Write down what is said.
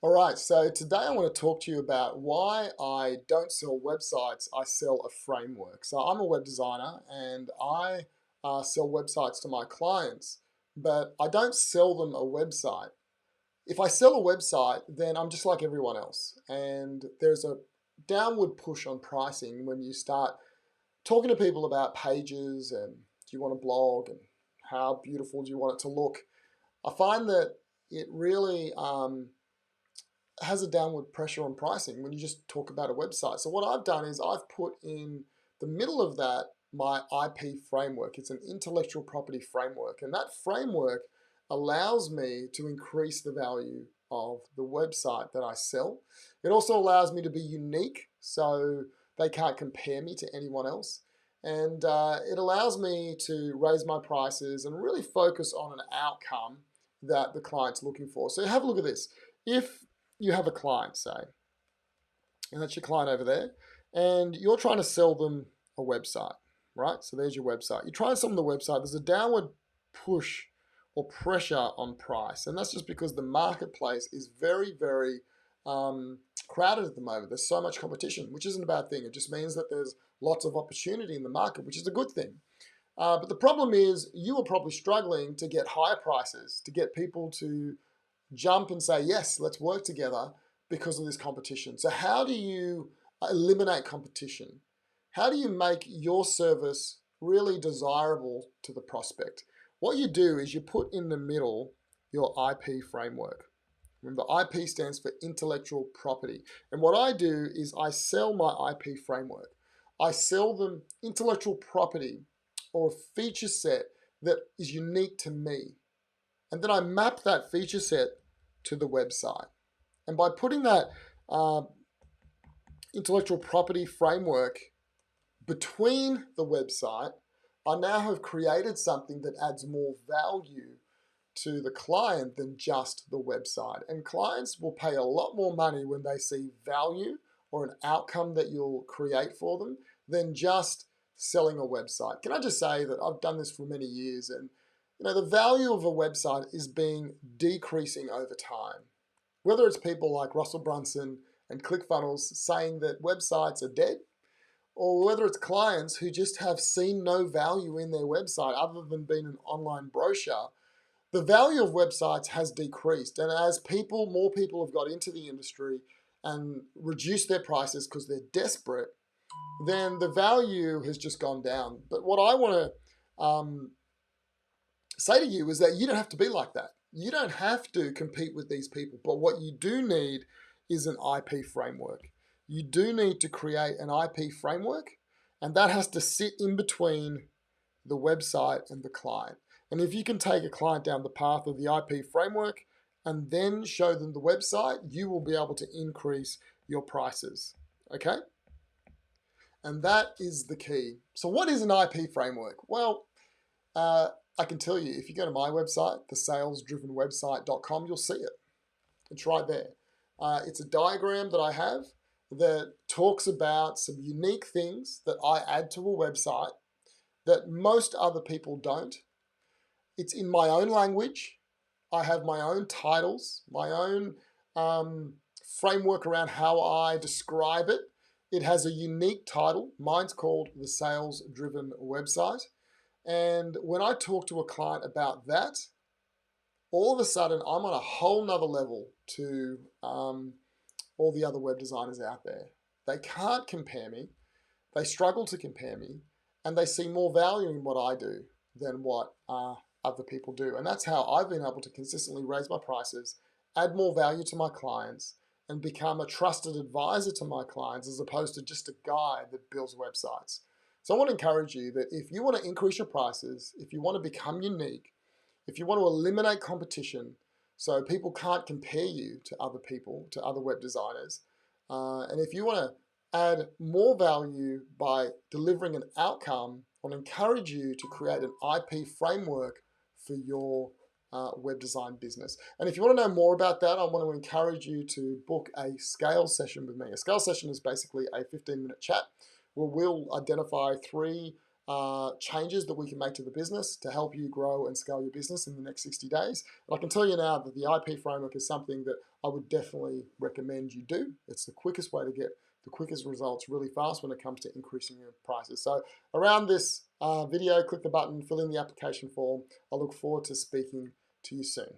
All right, so today I want to talk to you about why I don't sell websites, I sell a framework. So I'm a web designer and I sell websites to my clients, but I don't sell them a website. If I sell a website, then I'm just like everyone else. And there's a downward push on pricing when you start talking to people about pages and do you want a blog and how beautiful do you want it to look. I find that it really has a downward pressure on pricing when you just talk about a website. So what I've done is I've put in the middle of that my IP framework. It's an intellectual property framework, and that framework allows me to increase the value of the website that I sell. It also allows me to be unique, so they can't compare me to anyone else. And it allows me to raise my prices and really focus on an outcome that the client's looking for. So have a look at this. If you have a client, say, and that's your client over there, and you're trying to sell them a website, right? So there's your website. You try and sell them the website, there's a downward push or pressure on price. And that's just because the marketplace is very, very crowded at the moment. There's so much competition, which isn't a bad thing. It just means that there's lots of opportunity in the market, which is a good thing. But the problem is you are probably struggling to get higher prices, to get people to jump and say, yes, let's work together because of this competition. So, how do you eliminate competition? How do you make your service really desirable to the prospect? What you do is you put in the middle your IP framework. Remember, IP stands for intellectual property. And what I do is I sell my IP framework. I sell them intellectual property or a feature set that is unique to me. And then I map that feature set to the website. And by putting that uh, intellectual property framework between the website, I now have created something that adds more value to the client than just the website. And clients will pay a lot more money when they see value or an outcome that you'll create for them than just selling a website. Can I just say that I've done this for many years, and the value of a website is being decreasing over time. Whether it's people like Russell Brunson and ClickFunnels saying that websites are dead, or whether it's clients who just have seen no value in their website other than being an online brochure, the value of websites has decreased. And as more people have got into the industry and reduced their prices because they're desperate, then the value has just gone down. But what I want to say to you is that you don't have to be like that. You don't have to compete with these people. But what you do need is an IP framework. You do need to create an IP framework, and that has to sit in between the website and the client. And if you can take a client down the path of the IP framework and then show them the website, you will be able to increase your prices. Okay? And that is the key. So, what is an IP framework? Well, I can tell you, if you go to my website, thesalesdrivenwebsite.com, you'll see it. It's right there. It's a diagram that I have that talks about some unique things that I add to a website that most other people don't. It's in my own language. I have my own titles, my own framework around how I describe it. It has a unique title. Mine's called The Sales Driven Website. And when I talk to a client about that, all of a sudden I'm on a whole nother level to all the other web designers out there. They can't compare me. They struggle to compare me, and they see more value in what I do than what other people do. And that's how I've been able to consistently raise my prices, add more value to my clients, and become a trusted advisor to my clients as opposed to just a guy that builds websites. So I want to encourage you that if you want to increase your prices, if you want to become unique, if you want to eliminate competition so people can't compare you to other people, to other web designers, and if you want to add more value by delivering an outcome, I want to encourage you to create an IP framework for your web design business. And if you want to know more about that, I want to encourage you to book a scale session with me. A scale session is basically a 15-minute chat where we'll identify 3 changes that we can make to the business to help you grow and scale your business in the next 60 days. And I can tell you now that the IP framework is something that I would definitely recommend you do. It's the quickest way to get the quickest results really fast when it comes to increasing your prices. So around this video, click the button, fill in the application form. I look forward to speaking to you soon.